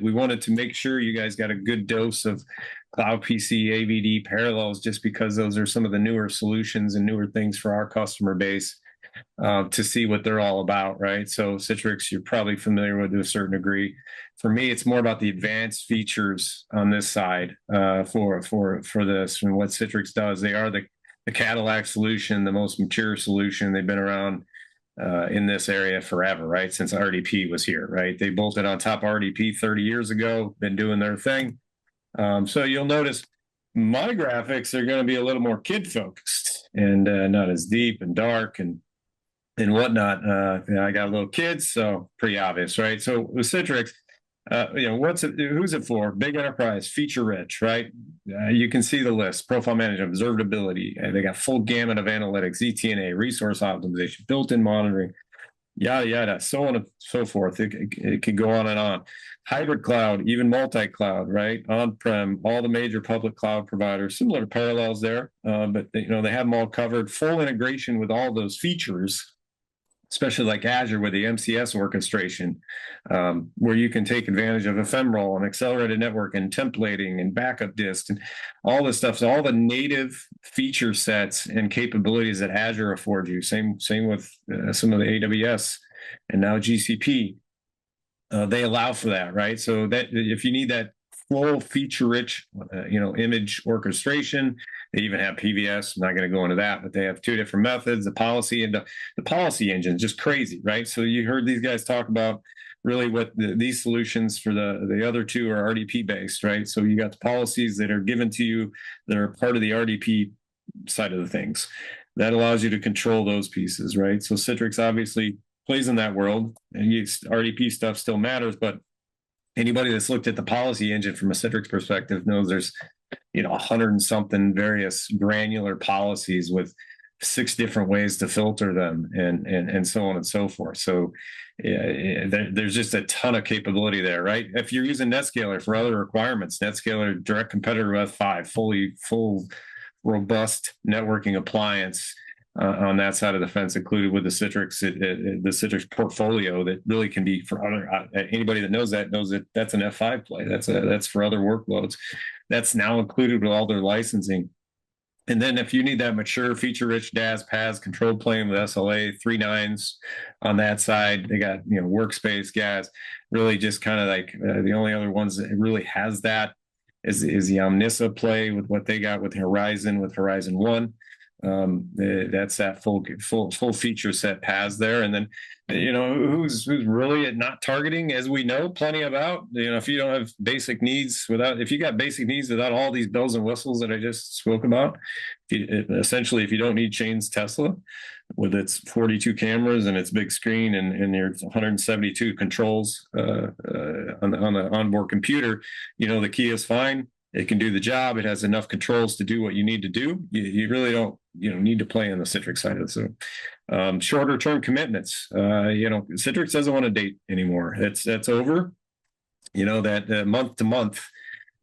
we wanted to make sure you guys got a good dose of Cloud PC, AVD, Parallels, just because those are some of the newer solutions and newer things for our customer base to see what they're all about, right? So Citrix, you're probably familiar with to a certain degree. For me, it's more about the advanced features on this side for this and what Citrix does. They are the Cadillac solution, the most mature solution. They've been around in this area forever, right? Since RDP was here, right? They bolted on top of RDP 30 years ago, been doing their thing. So you'll notice my graphics are going to be a little more kid focused and not as deep and dark and whatnot. I got little kids, so pretty obvious, right? So with Citrix, who's it for? Big enterprise, feature rich, right? You can see the list: profile management, observability. They got full gamut of analytics, ETNA, resource optimization, built-in monitoring, yada yada, so on and so forth. It could go on and on. Hybrid cloud, even multi-cloud, right? On-prem, all the major public cloud providers, similar to Parallels there, but they have them all covered. Full integration with all those features, especially like Azure with the MCS orchestration, where you can take advantage of ephemeral and accelerated network and templating and backup disk and all this stuff. So all the native feature sets and capabilities that Azure affords you. Same with some of the AWS and now GCP. They allow for that, right? So that if you need that full feature-rich, image orchestration. They even have PVS. I'm not going to go into that, but they have two different methods. The policy and the policy engine is just crazy, right? So you heard these guys talk about really what these solutions for the other two are RDP based, right? So you got the policies that are given to you that are part of the RDP side of the things. That allows you to control those pieces, right? So Citrix obviously plays in that world, and RDP stuff still matters, but anybody that's looked at the policy engine from a Citrix perspective knows there's 100 and something various granular policies with 6 different ways to filter them and so on and so forth. So there's just a ton of capability there, right? If you're using NetScaler for other requirements, NetScaler direct competitor with F5, full robust networking appliance on that side of the fence, included with the Citrix portfolio that really can be for other anybody that knows that that's an F5 play. That's for other workloads. That's now included with all their licensing. And then if you need that mature, feature-rich DAS, PaaS, control plane with SLA, 3 nines on that side, they got Workspace, GAS. Really, just kind of like the only other ones that really has that is the Omnissa play with what they got with Horizon 1. That's that full feature set PaaS there. And then who's really not targeting, as we know plenty about. If you don't have basic needs if you got basic needs without all these bells and whistles that I just spoke about, if you don't need Chain's Tesla with its 42 cameras and its big screen and your 172 controls on the onboard computer, the key is fine. It can do the job. It has enough controls to do what you need to do. You really don't need to play on the Citrix side of it. So shorter term commitments. Citrix doesn't want to date anymore. That's over. That month to month,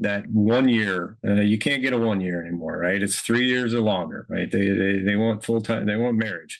that 1 year, you can't get a 1 year anymore, right? It's 3 years or longer, right? They want full time. They want marriage.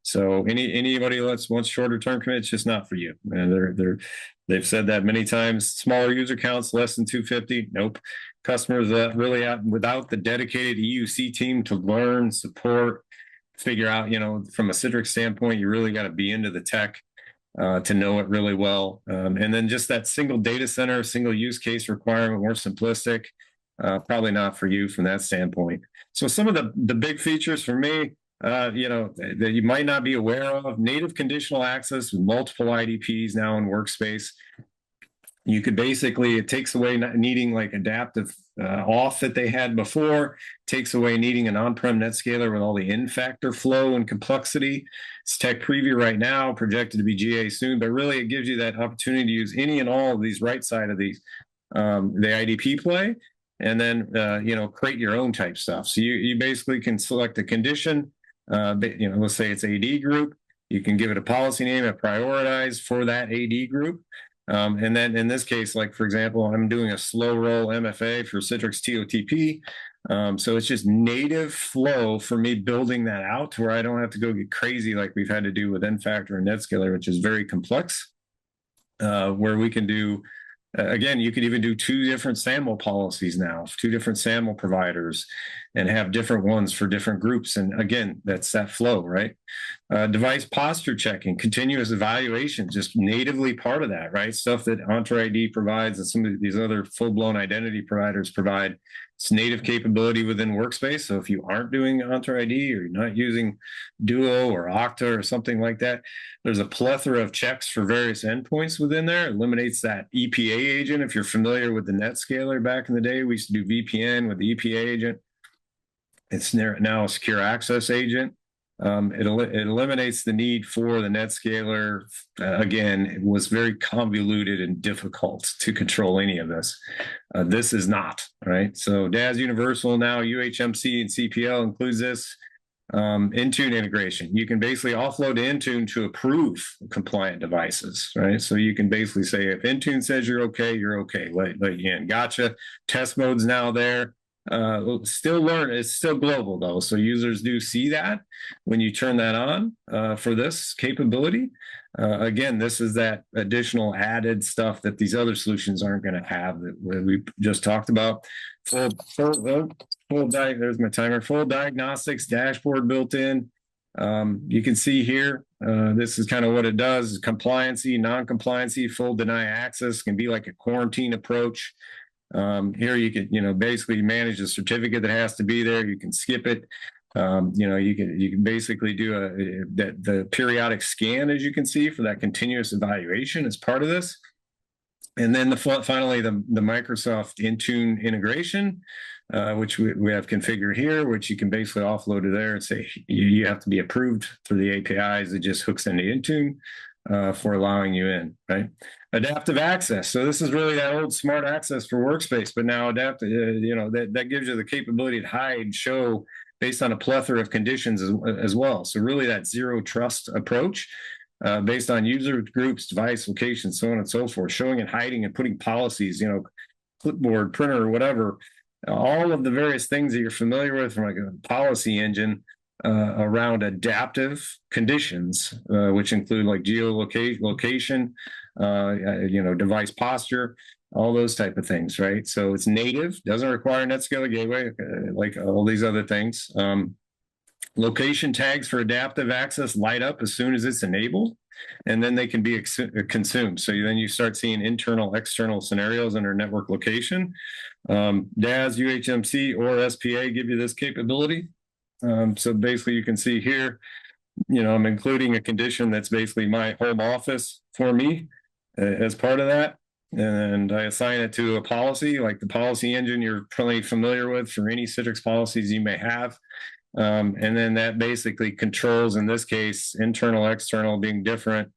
So anybody that wants shorter term commit, it's just not for you. And they've said that many times. Smaller user counts, less than 250. Nope. Customers that really without the dedicated EUC team to learn, support, figure out, from a Citrix standpoint, you really got to be into the tech to know it really well. And then just that single data center, single use case requirement, more simplistic, probably not for you from that standpoint. So some of the big features for me, that you might not be aware of: native conditional access with multiple IDPs now in Workspace. You could basically, it takes away needing like adaptive auth that they had before, takes away needing an on-prem NetScaler with all the in-factor flow and complexity. It's tech preview right now, projected to be GA soon, but really it gives you that opportunity to use any and all of these right side of these, the IDP play, and then, create your own type stuff. So you basically can select a condition, let's say it's AD group. You can give it a policy name, a prioritize for that AD group. And then in this case, like, for example, I'm doing a slow roll MFA for Citrix TOTP. So it's just native flow for me building that out to where I don't have to go get crazy like we've had to do with Nfactor and NetScaler, which is very complex, where we can do Again, you could even do 2 different SAML policies now, 2 different SAML providers, and have different ones for different groups. And again, that's that flow, right? Device posture checking, continuous evaluation, just natively part of that, right? Stuff that Entra ID provides and some of these other full-blown identity providers provide. It's native capability within Workspace. So if you aren't doing Entra ID or you're not using Duo or Okta or something like that, there's a plethora of checks for various endpoints within there. It eliminates that EPA agent. If you're familiar with the NetScaler back in the day, we used to do VPN with the EPA agent. It's now a secure access agent. It eliminates the need for the NetScaler. Again, it was very convoluted and difficult to control any of this. This is not, right? So DAS Universal now, UHMC and CPL includes this. Intune integration. You can basically offload to Intune to approve compliant devices, right? So you can basically say, if Intune says you're okay, let you in. Gotcha. Test mode's now there. It's still global though, so users do see that when you turn that on for this capability. Again, this is that additional added stuff that these other solutions aren't going to have that we just talked about. There's my timer. Full diagnostics dashboard built in. You can see here, this is kind of what it does. Compliancy, non-compliancy, full deny access can be like a quarantine approach. Here you can, basically manage the certificate that has to be there. You can skip it. You can basically do the periodic scan, as you can see, for that continuous evaluation as part of this. And then finally, the Microsoft Intune integration, which we have configured here, which you can basically offload to there and say you have to be approved through the APIs. It just hooks into Intune for allowing you in, right? Adaptive access. So this is really that old smart access for Workspace, but now adaptive, that gives you the capability to hide, show based on a plethora of conditions as well. So really that zero trust approach based on user groups, device, location, so on and so forth, showing and hiding and putting policies, clipboard, printer, whatever, all of the various things that you're familiar with from like a policy engine around adaptive conditions, which include like geolocation, device posture, all those type of things, right? So it's native, doesn't require NetScaler gateway, like all these other things. Location tags for adaptive access light up as soon as it's enabled, and then they can be consumed. So then you start seeing internal, external scenarios under network location. DAS, UHMC, or SPA give you this capability. So basically you can see here, I'm including a condition that's basically my home office for me as part of that. And I assign it to a policy, like the policy engine you're probably familiar with for any Citrix policies you may have. And then that basically controls, in this case, internal, external being different,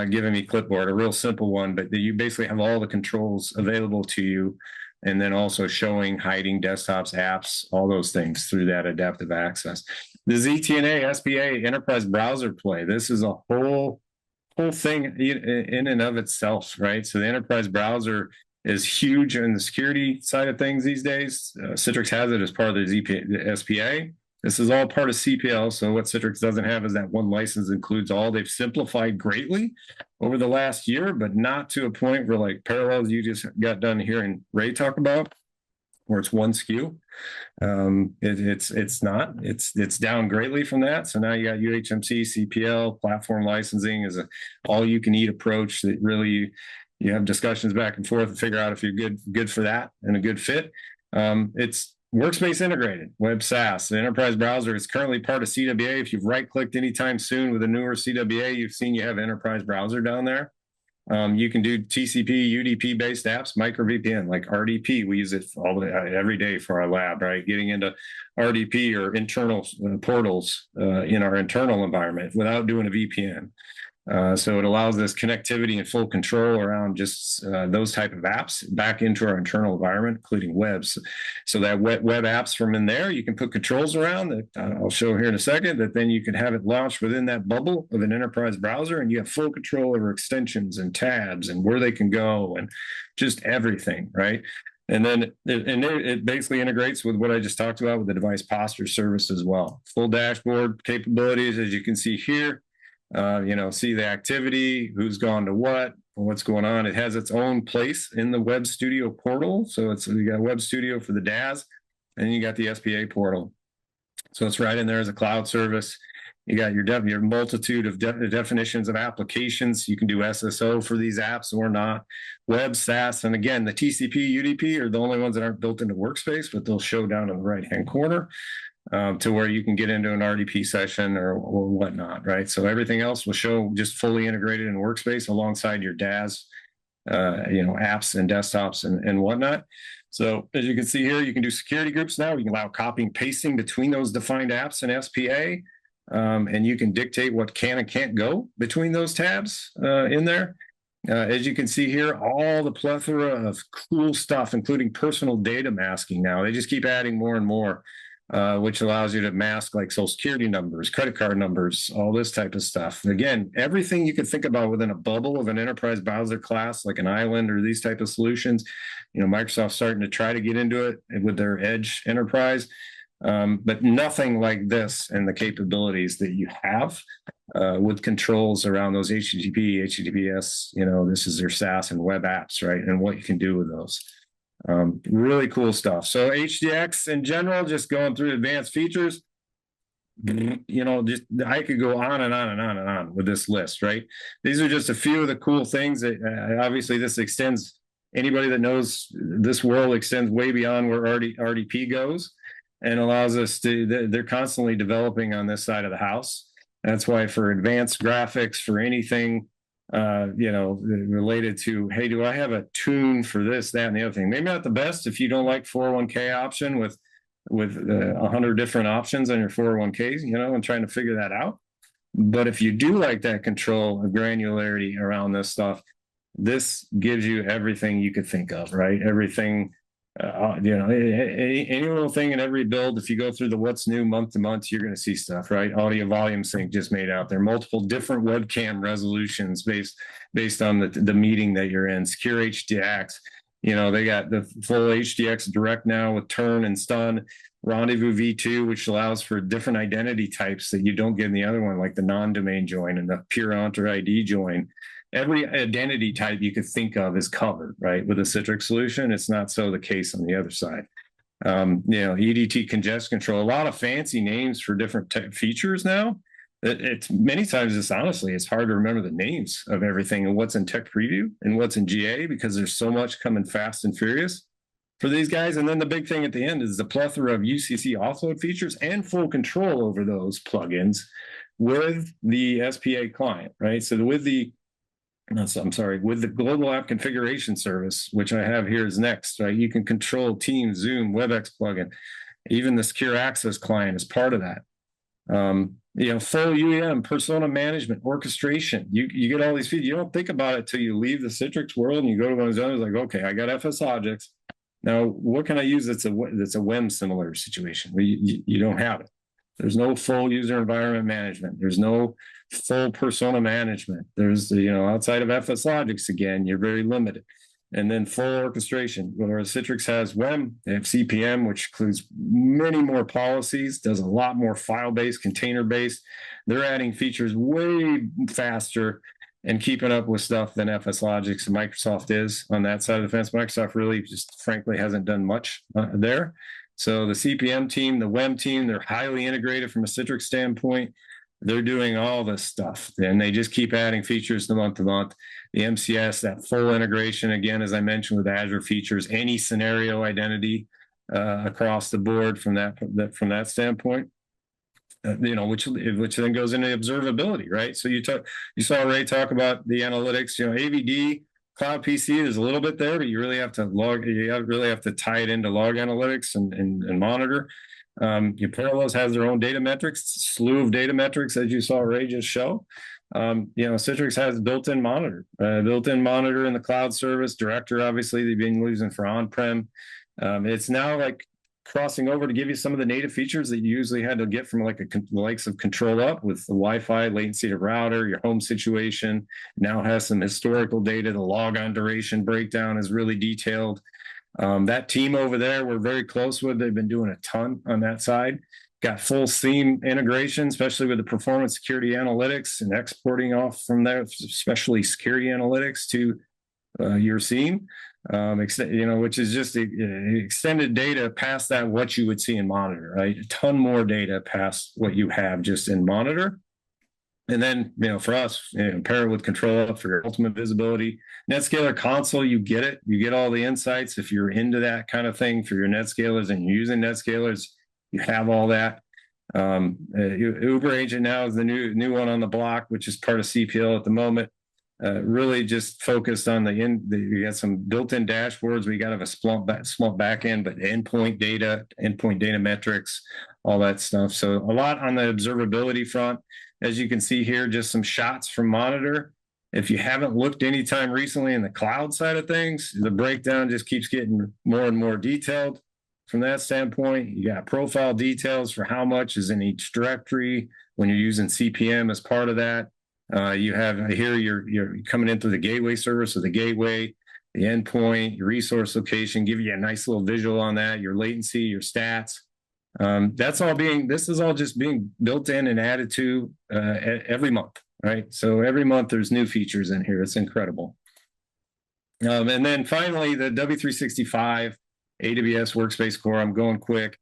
giving me clipboard, a real simple one, but you basically have all the controls available to you. And then also showing, hiding desktops, apps, all those things through that adaptive access. The ZTNA SPA enterprise browser play. This is a whole thing in and of itself, right? So the enterprise browser is huge in the security side of things these days. Citrix has it as part of the SPA. This is all part of CPL. So what Citrix doesn't have is that one license includes all. They've simplified greatly over the last year, but not to a point where like parallels you just got done hearing Ray talk about, where it's one SKU. It's not. It's down greatly from that. So now you got UHMC, CPL, platform licensing is a all-you-can-eat approach that really you have discussions back and forth to figure out if you're good for that and a good fit. It's Workspace integrated, web SaaS. The enterprise browser is currently part of CWA. If you've right-clicked anytime soon with a newer CWA, you've seen you have enterprise browser down there. You can do TCP, UDP-based apps, micro VPN, like RDP. We use it every day for our lab, right? Getting into RDP or internal portals in our internal environment without doing a VPN. So it allows us connectivity and full control around just those type of apps back into our internal environment, including webs. So that web apps from in there, you can put controls around that I'll show here in a second, that then you can have it launched within that bubble of an enterprise browser, and you have full control over extensions and tabs and where they can go and just everything, right? And then it basically integrates with what I just talked about with the device posture service as well. Full dashboard capabilities, as you can see here. see the activity, who's gone to what, what's going on. It has its own place in the Web Studio portal. So you got Web Studio for the DAS, and you got the SPA portal. So it's right in there as a cloud service. You got your multitude of definitions of applications. You can do SSO for these apps or not. Web, SaaS, and again, the TCP, UDP are the only ones that aren't built into Workspace, but they'll show down in the right-hand corner to where you can get into an RDP session or whatnot, right? So everything else will show just fully integrated in Workspace alongside your DAS, apps and desktops and whatnot. So as you can see here, you can do security groups now. You can allow copying, pasting between those defined apps in SPA. And you can dictate what can and can't go between those tabs in there. As you can see here, all the plethora of cool stuff, including personal data masking now. They just keep adding more and more, which allows you to mask like social security numbers, credit card numbers, all this type of stuff. Again, everything you can think about within a bubble of an enterprise browser class, like an island or these type of solutions. Microsoft's starting to try to get into it with their Edge enterprise. But nothing like this and the capabilities that you have with controls around those HTTP, HTTPS, this is their SaaS and web apps, right? And what you can do with those. Really cool stuff. So HDX in general, just going through advanced features, I could go on and on and on and on with this list, right? These are just a few of the cool things that obviously this extends. Anybody that knows this world extends way beyond where RDP goes. And allows us they're constantly developing on this side of the house. That's why for advanced graphics, for anything, related to, hey, do I have a tune for this, that, and the other thing? Maybe not the best if you don't like 401k option with 100 different options on your 401ks, and trying to figure that out. But if you do like that control of granularity around this stuff, this gives you everything you could think of, right? Everything. Any little thing in every build, if you go through the what's new month to month, you're going to see stuff, right? Audio volume sync just made out there, multiple different webcam resolutions based on the meeting that you're in. Secure HDX, they got the full HDX direct now with turn and stun. Rendezvous V2, which allows for different identity types that you don't get in the other one, like the non-domain join and the pure enter ID join. Every identity type you could think of is covered, right? With a Citrix solution, it's not so the case on the other side. EDT congestion control, a lot of fancy names for different features now. It's many times, it's hard to remember the names of everything and what's in tech preview and what's in GA because there's so much coming fast and furious for these guys. And then the big thing at the end is the plethora of UCC offload features and full control over those plugins with the SPA client, right? So with the global app configuration service, which I have here is next, right? You can control Teams, Zoom, WebEx plugin, even the secure access client is part of that. Full UEM, persona management, orchestration. You get all these features. You don't think about it till you leave the Citrix world and you go to one of those others like, okay, I got FS objects. Now, what can I use that's a WEM similar situation? You don't have it. There's no full user environment management. There's no full persona management. There's outside of FS Logics, again, you're very limited. And then full orchestration, whereas Citrix has WEM, they have CPM, which includes many more policies, does a lot more file-based, container-based. They're adding features way faster and keeping up with stuff than FS Logics and Microsoft is on that side of the fence. Microsoft really just frankly hasn't done much there. So the CPM team, the WEM team, they're highly integrated from a Citrix standpoint. They're doing all this stuff, and they just keep adding features to month. The MCS, that full integration, again, as I mentioned, with Azure features, any scenario identity across the board from that standpoint. Which then goes into observability, right? So you saw Ray talk about the analytics. AVD. Cloud PC, there's a little bit there, but you really have to really have to tie it into log analytics and monitor. Your Parallels has their own data metrics, slew of data metrics, as you saw Ray just show. Citrix has built-in monitor in the cloud service. Director, obviously, they've been using for on-prem. It's now like crossing over to give you some of the native features that you usually had to get from like the likes of Control Up with the Wi-Fi, latency to router, your home situation. Now has some historical data. The log-on duration breakdown is really detailed. That team over there, we're very close with. They've been doing a ton on that side. got full SIEM integration, especially with the performance security analytics and exporting off from there, especially security analytics to your SIEM, which is just extended data past that what you would see in monitor, right? A ton more data past what you have just in monitor. And then, for us, pair it with control for your ultimate visibility. NetScaler console, you get it. You get all the insights. If you're into that kind of thing for your NetScalers and you're using NetScalers, you have all that. Uber Agent now is the new one on the block, which is part of CPL at the moment. Really just focused on you got some built-in dashboards. We got to have a Splunk back end, but endpoint data metrics, all that stuff. So a lot on the observability front. As you can see here, just some shots from monitor. If you haven't looked anytime recently in the cloud side of things, the breakdown just keeps getting more and more detailed. From that standpoint, you got profile details for how much is in each directory when you're using CPM as part of that. You have here, you're coming into the gateway service, so the gateway, the endpoint, your resource location, give you a nice little visual on that, your latency, your stats. This is all just being built in and added to every month, right? So every month there's new features in here. It's incredible. And then finally, the W365 AWS Workspace Core. I'm going quick,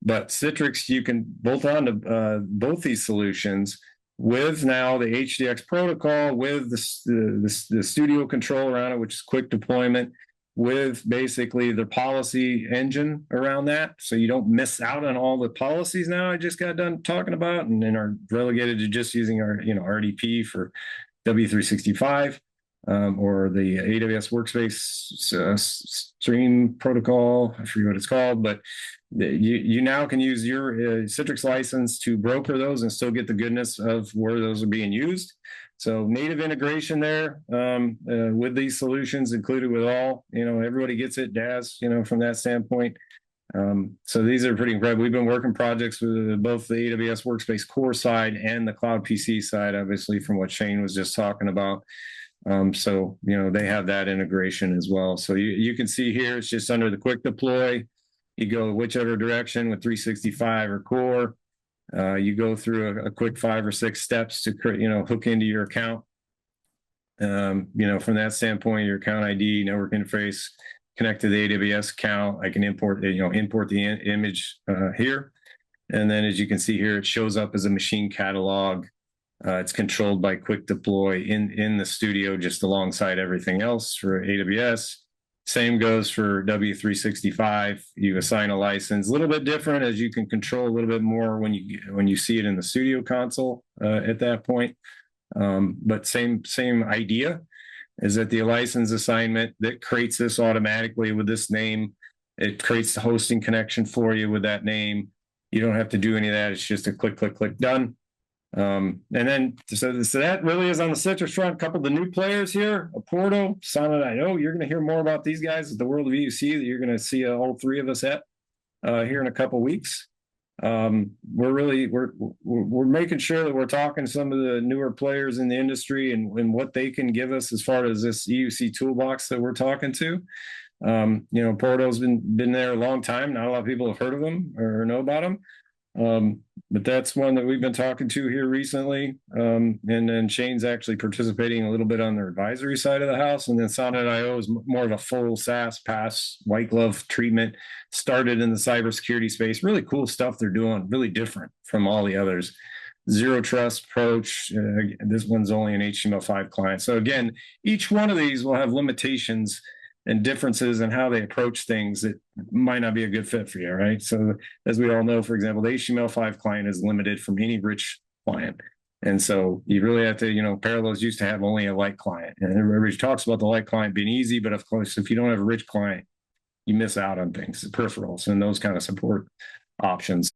but Citrix, you can bolt on to both these solutions with now the HDX protocol, with the studio control around it, which is quick deployment, with basically the policy engine around that. So you don't miss out on all the policies now I just got done talking about, and then are relegated to just using our RDP for W365 or the AWS Workspace stream protocol. I forget what it's called, but you now can use your Citrix license to broker those and still get the goodness of where those are being used. So native integration there with these solutions included with all, everybody gets it, DAS, from that standpoint. So these are pretty incredible. We've been working projects with both the AWS Workspace Core side and the Cloud PC side, obviously, from what Shane was just talking about. So, they have that integration as well. So you can see here, it's just under the quick deploy. You go whichever direction with 365 or Core. You go through a quick 5 or 6 steps to hook into your account. From that standpoint, your account ID, network interface, connect to the AWS account. I can import the image here. And then as you can see here, it shows up as a machine catalog. It's controlled by quick deploy in the studio, just alongside everything else for AWS. Same goes for W365. You assign a license, a little bit different, as you can control a little bit more when you see it in the studio console at that point. But same idea is that the license assignment that creates this automatically with this name. It creates the hosting connection for you with that name. You don't have to do any of that. It's just a click, click, click, done. And then, so that really is on the Citrix front. A couple of the new players here, Porto, Sonnet. I know you're going to hear more about these guys at the World of EUC that you're going to see all 3 of us at here in a couple of weeks. We're making sure that we're talking to some of the newer players in the industry and what they can give us as far as this EUC toolbox that we're talking to. Porto's been there a long time. Not a lot of people have heard of them or know about them. But that's one that we've been talking to here recently. And then Shane's actually participating a little bit on their advisory side of the house. And then Sonnet.io is more of a full SaaS PaaS white glove treatment, started in the cybersecurity space. Really cool stuff they're doing, really different from all the others. Zero trust approach. This one's only an HTML5 client. So again, each one of these will have limitations and differences in how they approach things that might not be a good fit for you, right? So as we all know, for example, the HTML5 client is limited from any rich client. And so you really have to, Parallels used to have only a light client. And everybody talks about the light client being easy, but of course, if you don't have a rich client, you miss out on things, peripherals, and those kind of support options.